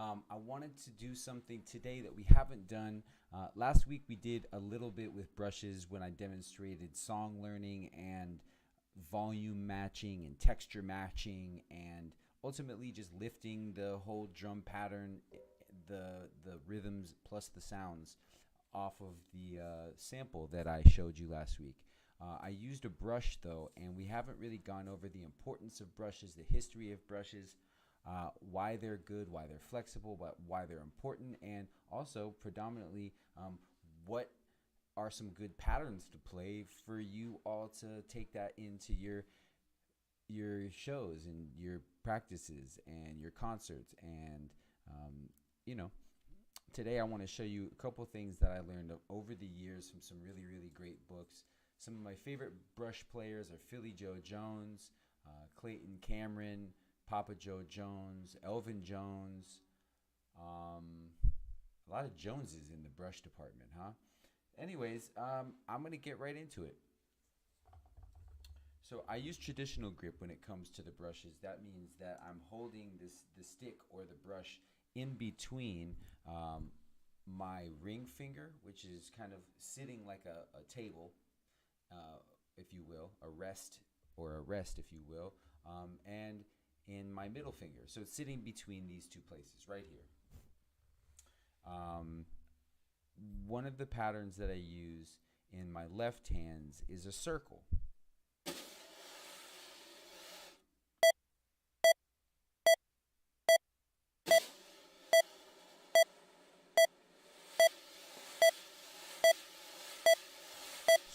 I wanted to do something today that we haven't done. Last week we did a little bit with brushes when I demonstrated song learning and volume matching and texture matching and ultimately just lifting the whole drum pattern, the rhythms plus the sounds off of the sample that I showed you last week. I used a brush though, and we haven't really gone over the importance of brushes, the history of brushes, why they're good, why they're flexible, why they're important, and also predominantly what are some good patterns to play for you all to take that into your shows and your practices and your concerts. And you know today I want to show you a couple things that I learned over the years from some really great books. Some of my favorite brush players are Philly Joe Jones, Clayton Cameron, Papa Joe Jones, Elvin Jones. A lot of Joneses in the brush department, huh? Anyways, I'm going to get right into it. So I use traditional grip when it comes to the brushes. That means that I'm holding the stick or the brush in between my ring finger, which is kind of sitting like a table, if you will, a rest, if you will, and in my middle finger. So it's sitting between these two places right here. One of the patterns that I use in my left hands is a circle.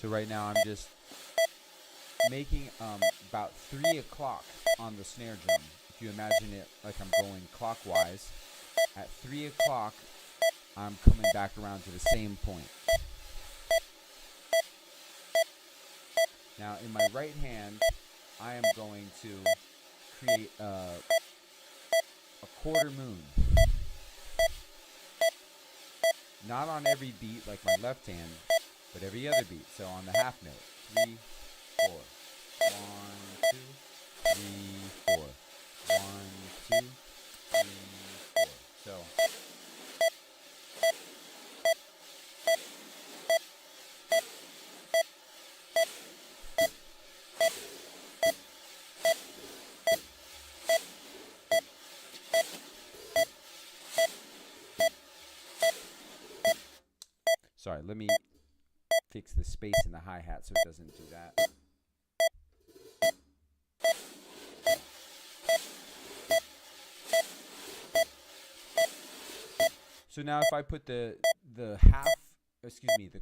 So right now I'm just making about 3 o'clock on the snare drum. If you imagine it like I'm going clockwise, at 3 o'clock I'm coming back around to the same point. Now in my right hand, I am going to create a quarter moon. Not on every beat like my left hand, but every other beat. So on the half note, 3, 4. 1, 2, 3, 4. 1, 2, 3, 4. So sorry, let me fix the space in the hi-hat so it doesn't do that. So now if I put the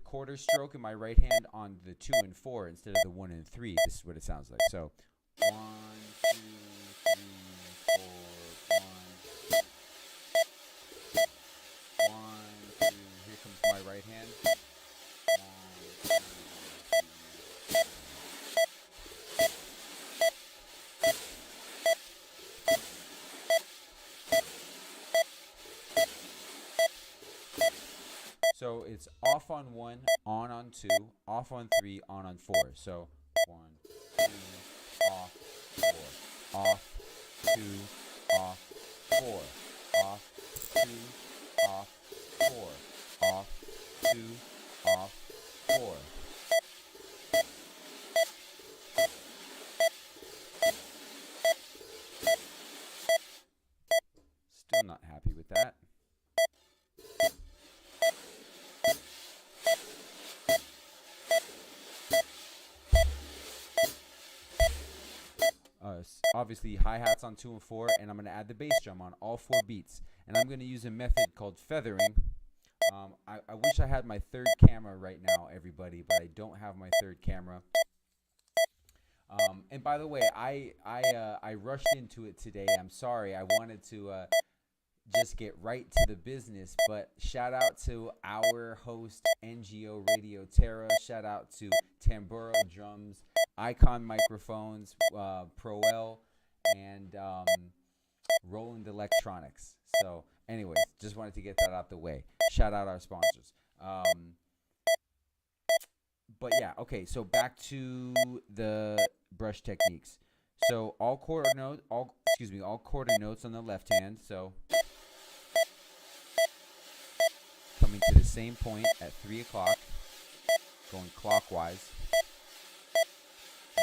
quarter stroke in my right hand on the 2 and 4 instead of the 1 and 3, this is what it sounds like. So 1, 2, 3, 4, 1, 2. Here comes my right hand. 1, 2, 3. So it's off on 1, on 2, off on 3, on 4. So 1, 2, off, 4, off, 2, off, 4, off, 2, off, 4, off, 2, off, 4. Still not happy with that. Obviously hi-hats on 2 and 4, and I'm going to add the bass drum on all 4 beats. And I'm going to use a method called feathering. I wish I had my third camera right now, everybody, but I don't have my third camera. And by the way, I rushed into it today. I'm sorry. I wanted to just get right to the business, but shout out to our host, NGO Radio Terra. Shout out to Tamburo Drums, Icon Microphones, Proel, and Roland Electronics. So anyways, just wanted to get that out the way. Shout out our sponsors. But yeah, okay, so back to the brush techniques. So all quarter notes on the left hand. So coming to the same point at 3 o'clock, going clockwise.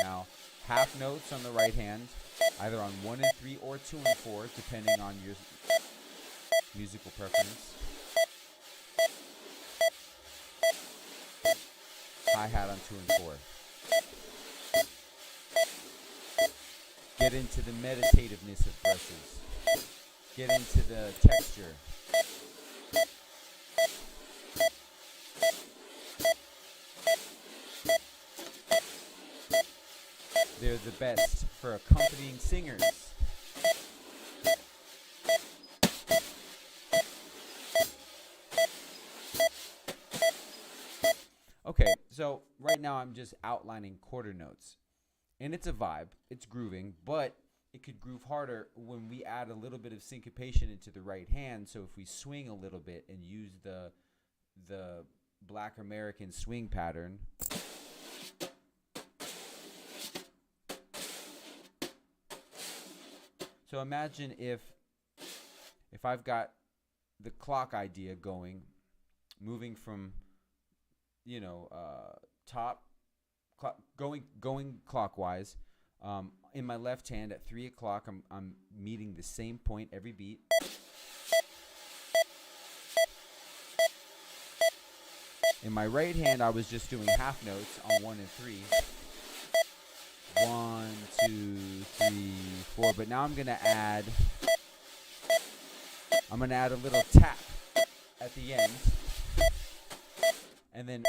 Now, half notes on the right hand, either on 1 and 3 or 2 and 4, depending on your musical preference. Hi-hat on 2 and 4. Get into the meditativeness of brushes. Get into the texture. They're the best for accompanying singers. Okay, so right now I'm just outlining quarter notes. And it's a vibe, it's grooving, but it could groove harder when we add a little bit of syncopation into the right hand. So if we swing a little bit and use the Black American swing pattern. So imagine if I've got the clock idea going, moving from, top, going clockwise. In my left hand at 3 o'clock, I'm meeting the same point every beat. In my right hand, I was just doing half notes on 1 and 3. 1, 2, 3, 4. But now I'm gonna add a little tap at the end, and then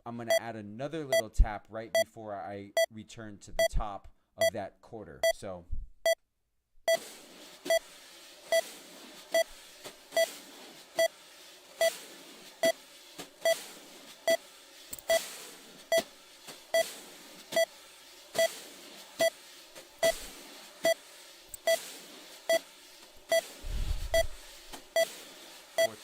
I'm gonna add another little tap right before I return to the top of that quarter. So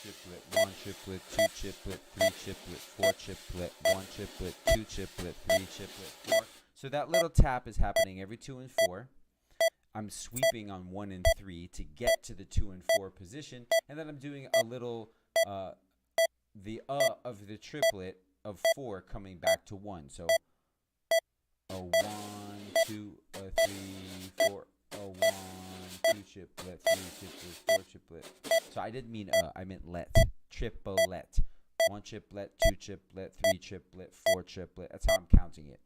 chiplet, 1 chiplet, 2 chiplet, 3 chiplet, 4 chiplet, 1 chiplet, 2 chiplet, 3 chiplet, 4. So that little tap is happening every 2 and 4. I'm sweeping on 1 and 3 to get to the 2 and 4 position, and then I'm doing a little of the triplet of 4 coming back to 1. So a 1, 2, a 3, 4, a 1, 2 chiplet, 3 chiplet, 4 chiplet. So I didn't mean I meant let. Triplet. 1 chiplet, 2 chiplet, 3 chiplet, 4 chiplet. That's how I'm counting it.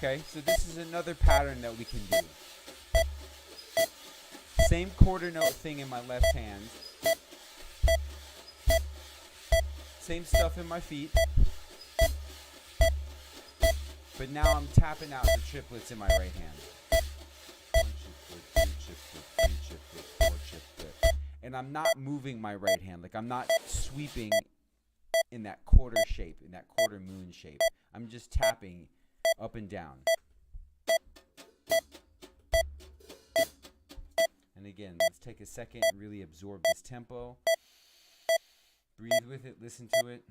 Okay, so this is another pattern that we can do. Same quarter note thing in my left hand. Same stuff in my feet. But now I'm tapping out the triplets in my right hand. 1 chiplet, 2 chiplet, 3 chiplet, 4 chiplet. And I'm not moving my right hand. Like I'm not sweeping in that quarter shape, in that quarter moon shape. I'm just tapping up and down. And again, let's take a second and really absorb this tempo. Breathe with it, listen to it.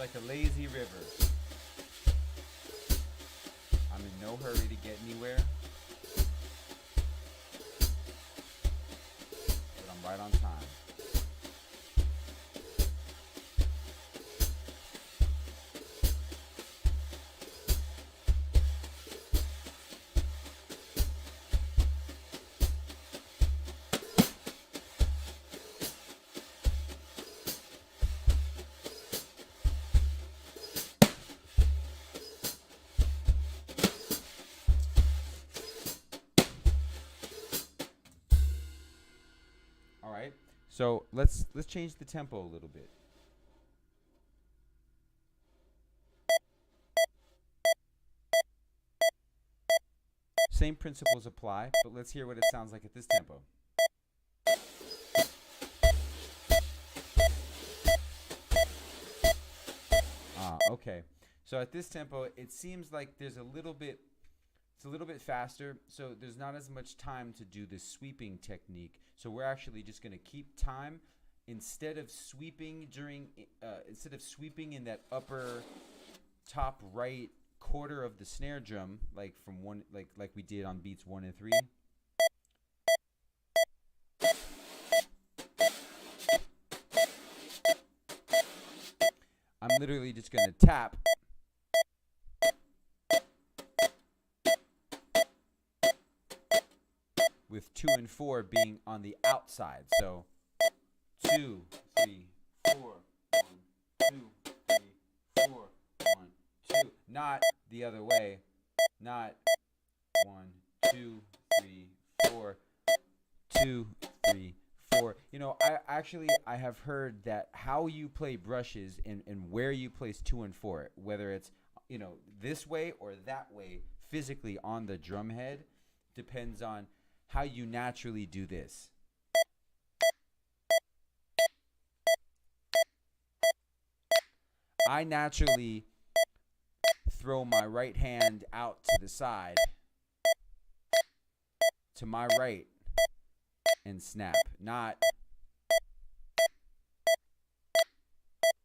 like a lazy river. I'm in no hurry to get anywhere, but I'm right on time. All right. So let's change the tempo a little bit. Same principles apply, but let's hear what it sounds like at this tempo. Okay. So at this tempo, it seems like it's a little bit faster, so there's not as much time to do the sweeping technique. So we're actually just going to keep time instead of sweeping in that upper top right quarter of the snare drum, like from one, like we did on beats 1 and 3. I'm literally just going to tap with 2 and 4 being on the outside. So 2, 3, 4, 1, 2, 3, 4, 1, 2. Not the other way. Not 1, 2, 3, 4, 2, 3, 4. You know, I have heard that how you play brushes and where you place 2 and 4, whether it's, you know, this way or that way physically on the drum head, depends on how you naturally do this. I naturally throw my right hand out to the side, to my right, and snap, not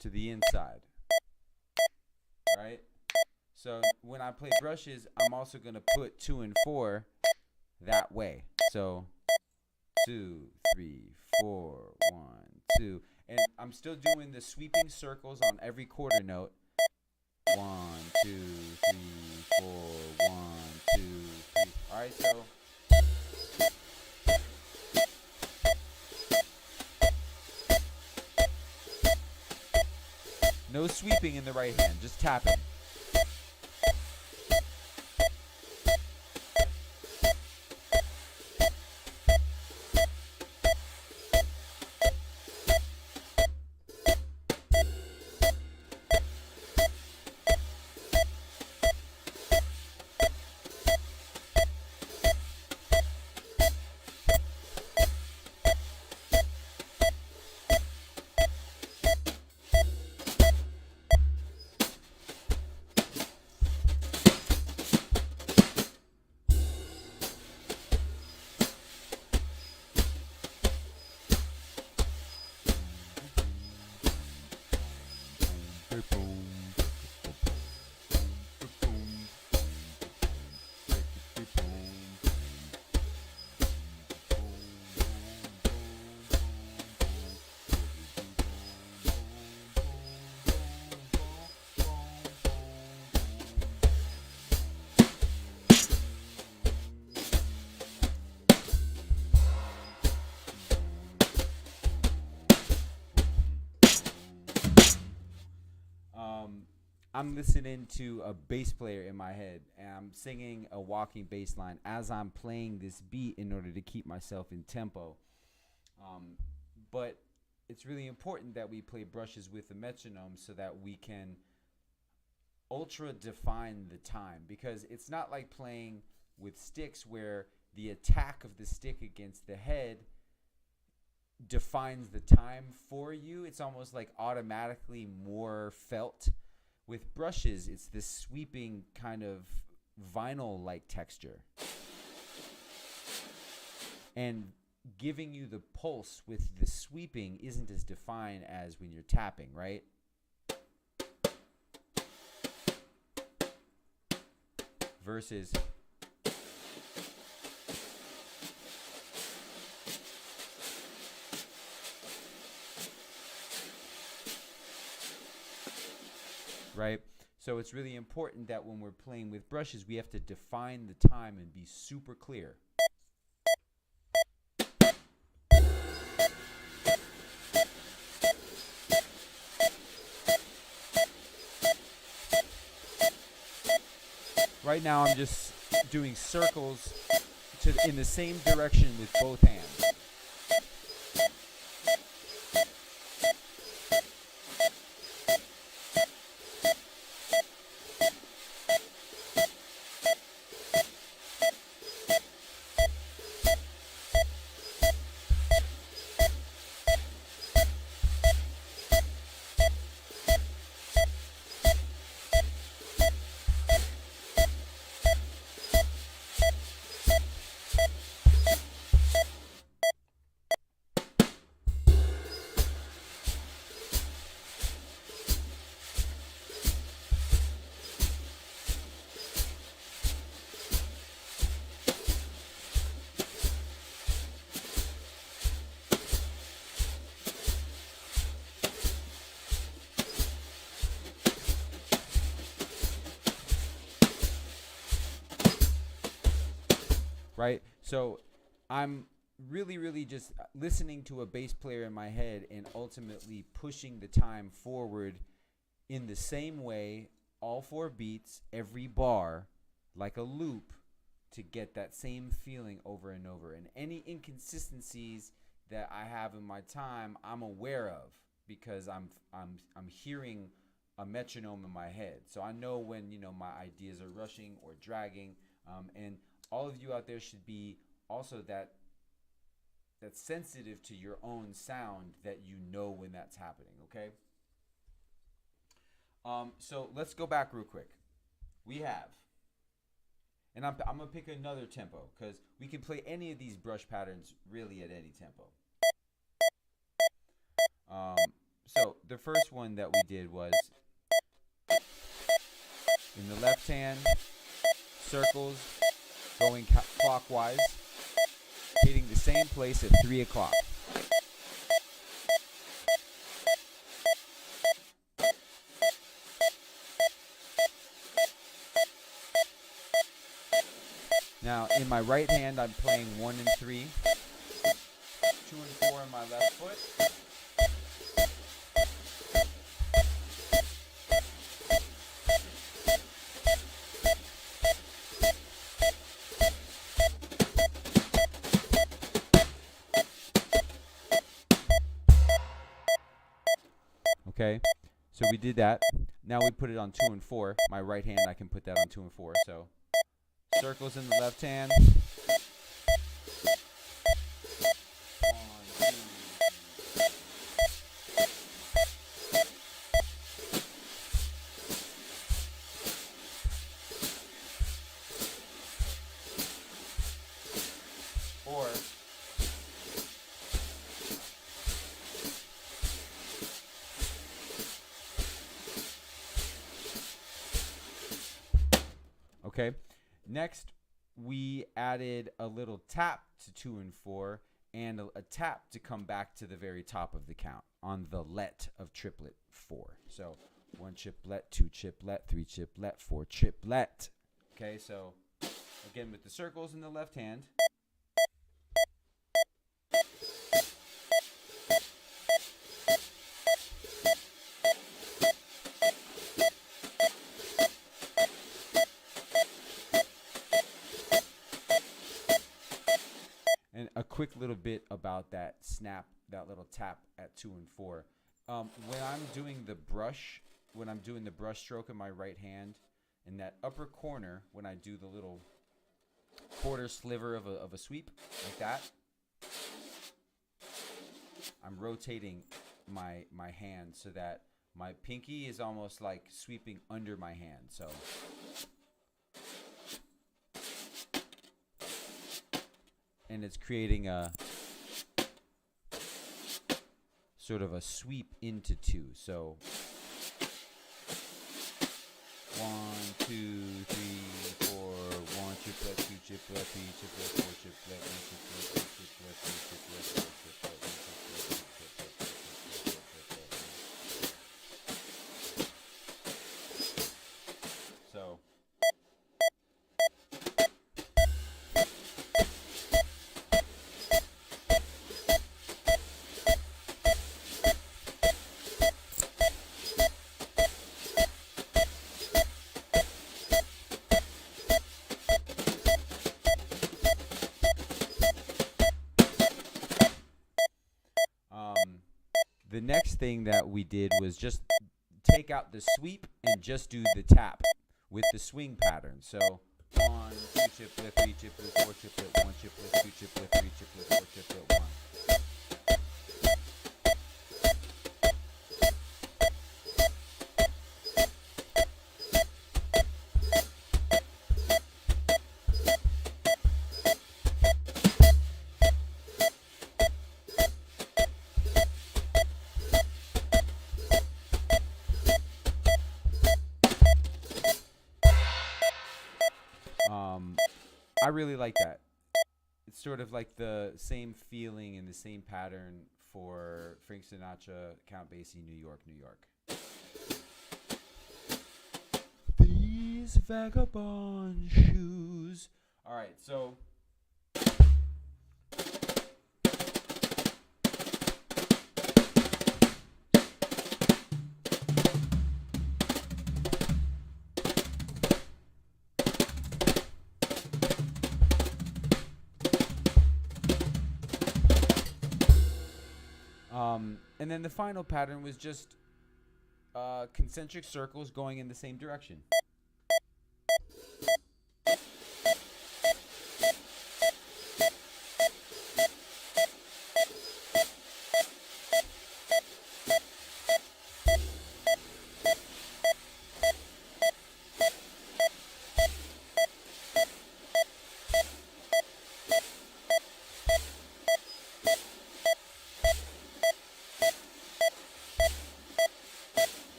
to the inside, right? So when I play brushes, I'm also going to put 2 and 4 that way. So 2, 3, 4, 1, 2. And I'm still doing the sweeping circles on every quarter note. 1, 2, 3, 4, 1, 2, 3. All right, so no sweeping in the right hand, just tapping. I'm listening to a bass player in my head, and I'm singing a walking bass line as I'm playing this beat in order to keep myself in tempo. But it's really important that we play brushes with a metronome so that we can ultra define the time, because it's not like playing with sticks where the attack of the stick against the head defines the time for you. It's almost like automatically more felt. With brushes, it's this sweeping kind of vinyl-like texture. And giving you the pulse with the sweeping isn't as defined as when you're tapping, right? versus right? So it's really important that when we're playing with brushes, we have to define the time and be super clear. Right now I'm just doing circles in the same direction with both hands. Right? So I'm really just listening to a bass player in my head and ultimately pushing the time forward in the same way, all 4 beats, every bar, like a loop, to get that same feeling over and over. And any inconsistencies that I have in my time, I'm aware of because I'm hearing a metronome in my head. So I know when, my ideas are rushing or dragging, and all of you out there should be also that's sensitive to your own sound, that you know when that's happening, okay? So let's go back real quick. We have, and I'm going to pick another tempo because we can play any of these brush patterns really at any tempo. So the first one that we did was in the left hand, circles, going clockwise, hitting the same place at 3 o'clock. Now, in my right hand, I'm playing 1 and 3, 2 and 4 in my left foot. Okay, so we did that. Now we put it on 2 and 4. My right hand, I can put that on 2 and 4. So circles in the left hand. 1, 2. Or okay. Next, we added a little tap to 2 and 4 and a tap to come back to the very top of the count on the let of triplet 4. So 1 triplet, 2 triplet, 3 triplet, 4 triplet. Okay, so again with the circles in the left hand. And a quick little bit about that snap, that little tap at 2 and 4. When I'm doing the brush stroke in my right hand, in that upper corner, when I do the little quarter sliver of a sweep like that, I'm rotating my hand so that my pinky is almost like sweeping under my hand. So and it's creating a sort of a sweep into 2. So 1, 2, 3, 4, chip, left, E chip, left, 4 chip, left, E chip, left, 2 chip, left, 3 chip, left, 4 chip, left, E chip, left, 2 chip, left, 4 chip, so the next thing that we did was just take out the sweep and just do the tap with the swing pattern. So 1, 2 chip, left, 3 chip, left, 4 chip, left, 1 chip, left, 2 chip, left, 3 chip, left, 4 chip, left, 1. I really like that. It's sort of like the same feeling and the same pattern for Frank Sinatra, Count Basie, New York, New York. These vagabond shoes. All right, so and then the final pattern was just concentric circles going in the same direction.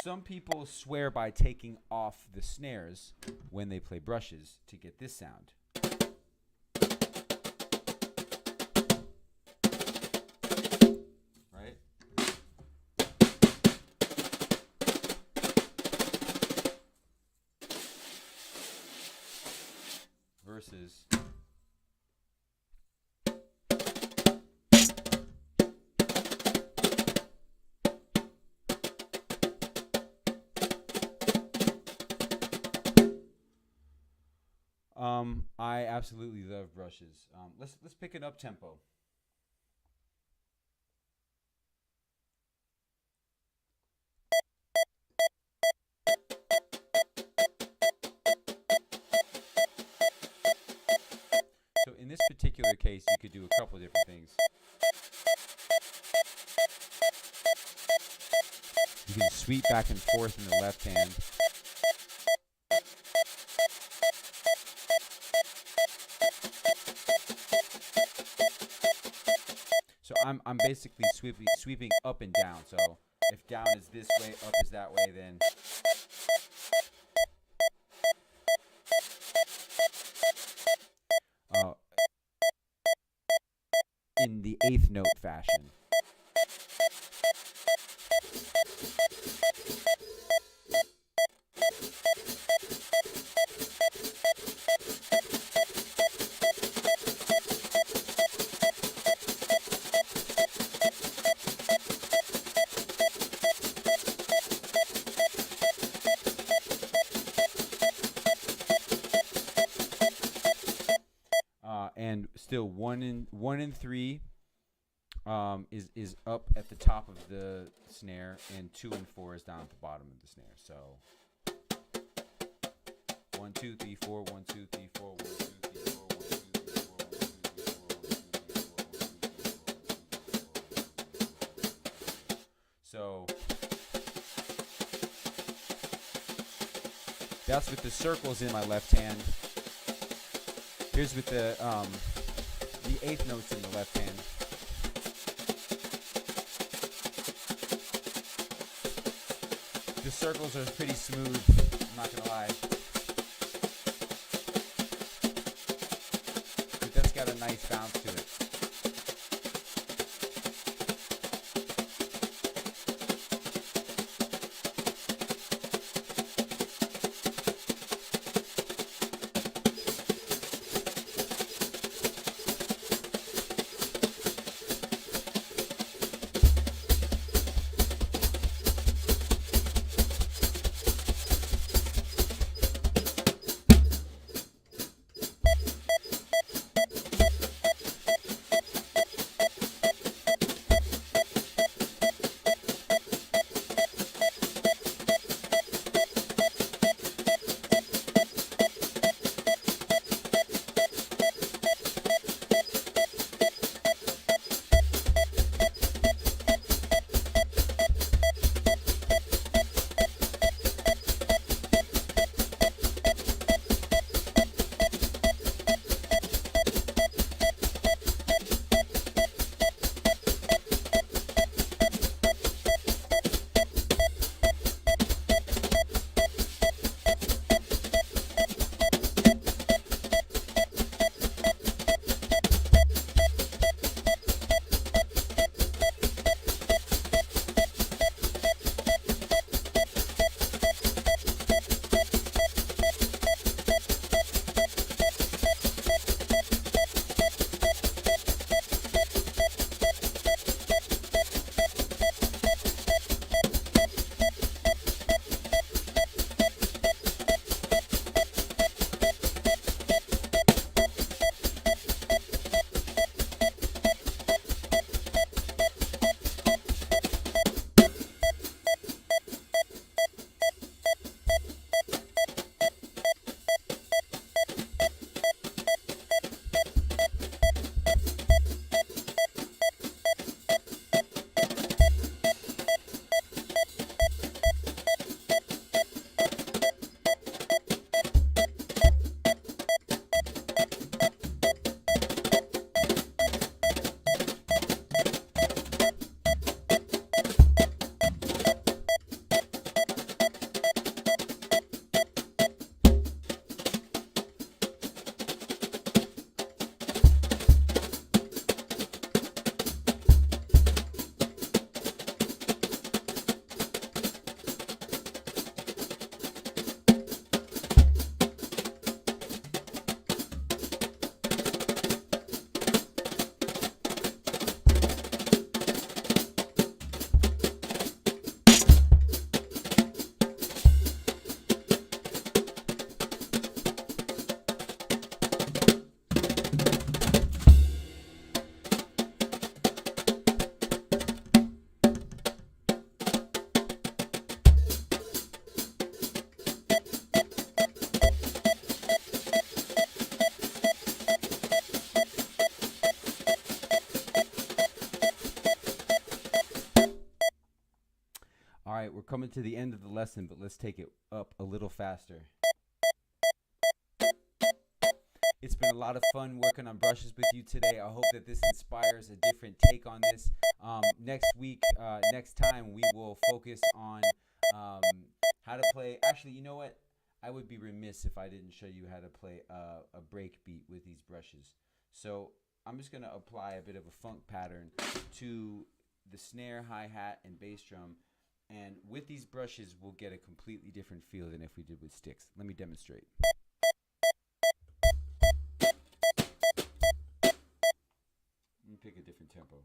Some people swear by taking off the snares when they play brushes to get this sound. Right? Versus I absolutely love brushes. Let's pick an up tempo. So in this particular case, you could do a couple of different things. You can sweep back and forth in the left hand. So I'm basically sweeping up and down. So if down is this way, up is that way, then in the eighth note fashion. And still 1 and 3 is up at the top of the snare, and 2 and 4 is down at the bottom of the snare. So 1 2 3 4 1 2 3 4 1 2 3 4 1 2 3 4 1 2 3 4 1 2 3 4 1 2 3 4 So that's with the circles in my left hand. Here's with the eighth notes in the left hand. The circles are pretty smooth, I'm not gonna lie. But that's got a nice bounce to it. All right, we're coming to the end of the lesson, but let's take it up a little faster. It's been a lot of fun working on brushes with you today. I hope that this inspires a different take on this. Next time, we will focus on how to play. Actually, you know what? I would be remiss if I didn't show you how to play a break beat with these brushes. So I'm just going to apply a bit of a funk pattern to the snare, hi-hat, and bass drum. And with these brushes, we'll get a completely different feel than if we did with sticks. Let me demonstrate. Let me pick a different tempo.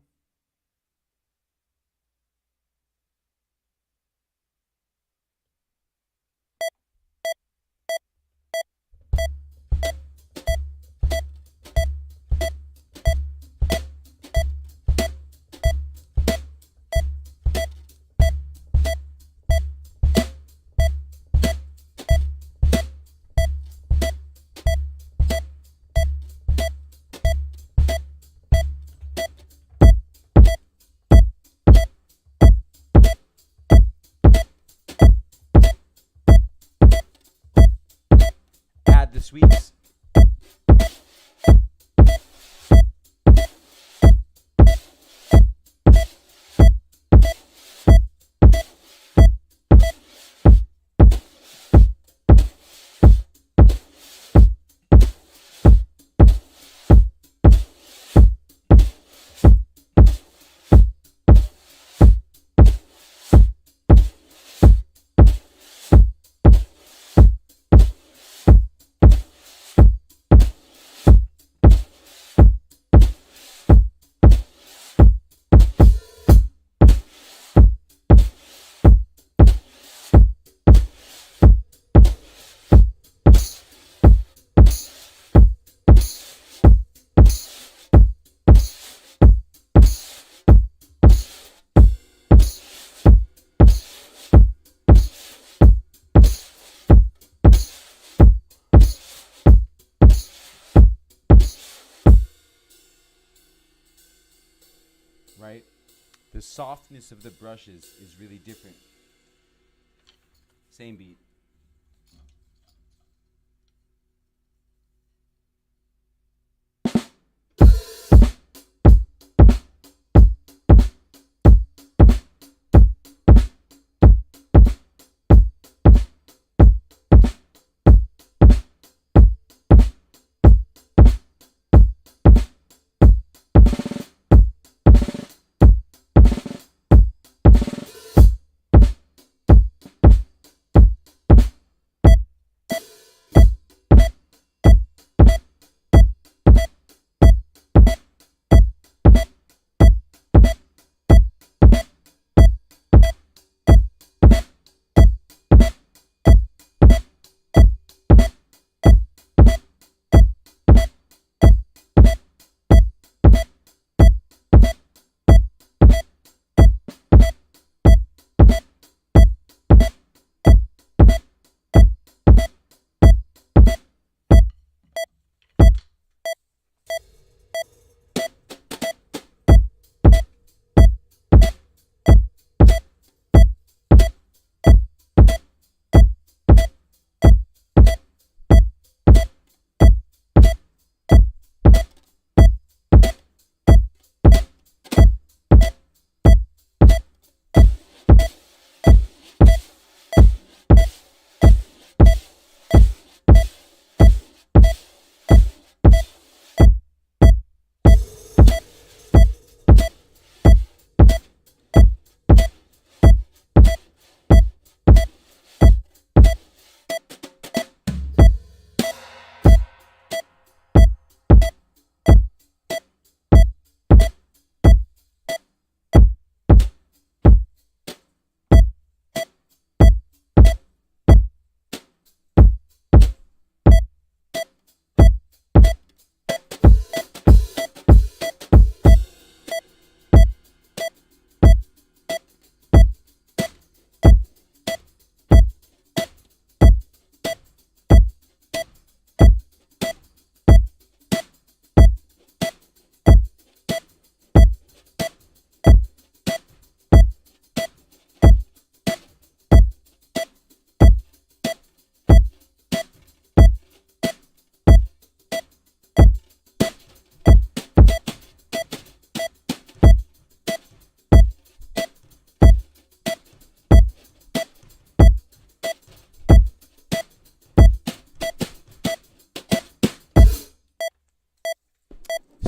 Add the sweeps. softness of the brushes is really different. Same beat.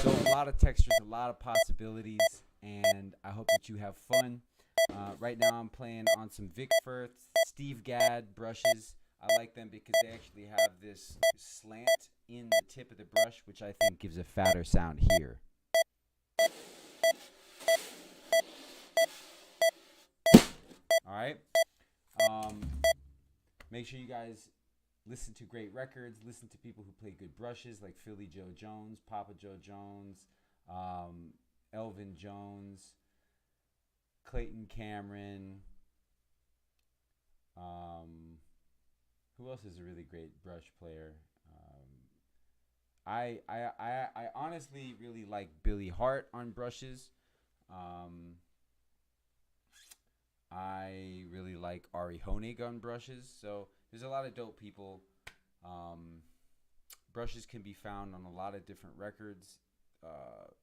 So a lot of textures, a lot of possibilities, and I hope that you have fun. Right now I'm playing on some Vic Firth, Steve Gadd brushes. I like them because they actually have this slant in the tip of the brush, which I think gives a fatter sound here. All right. Um, Make sure you guys listen to great records, listen to people who play good brushes like Philly Joe Jones, Papa Joe Jones, Elvin Jones, Clayton Cameron. Who else is a really great brush player? I honestly really like Billy Hart on brushes. Um, I really like Ari Honig on brushes. So there's a lot of dope people. Um, Brushes can be found on a lot of different records,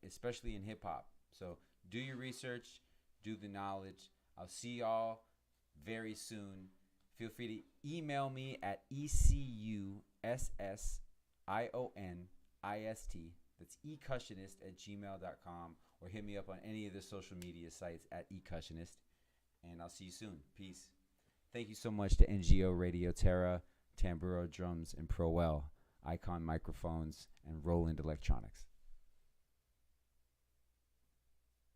especially in hip hop. So do your research, do the knowledge. I'll see y'all very soon. Feel free to email me at ecusssionist, that's ecussionist@gmail.com, or hit me up on any of the social media sites at ecussionist. And I'll see you soon. Peace. Thank you so much to NGO Radio Terra, Tamburo Drums, and Prowell, Icon Microphones, and Roland Electronics.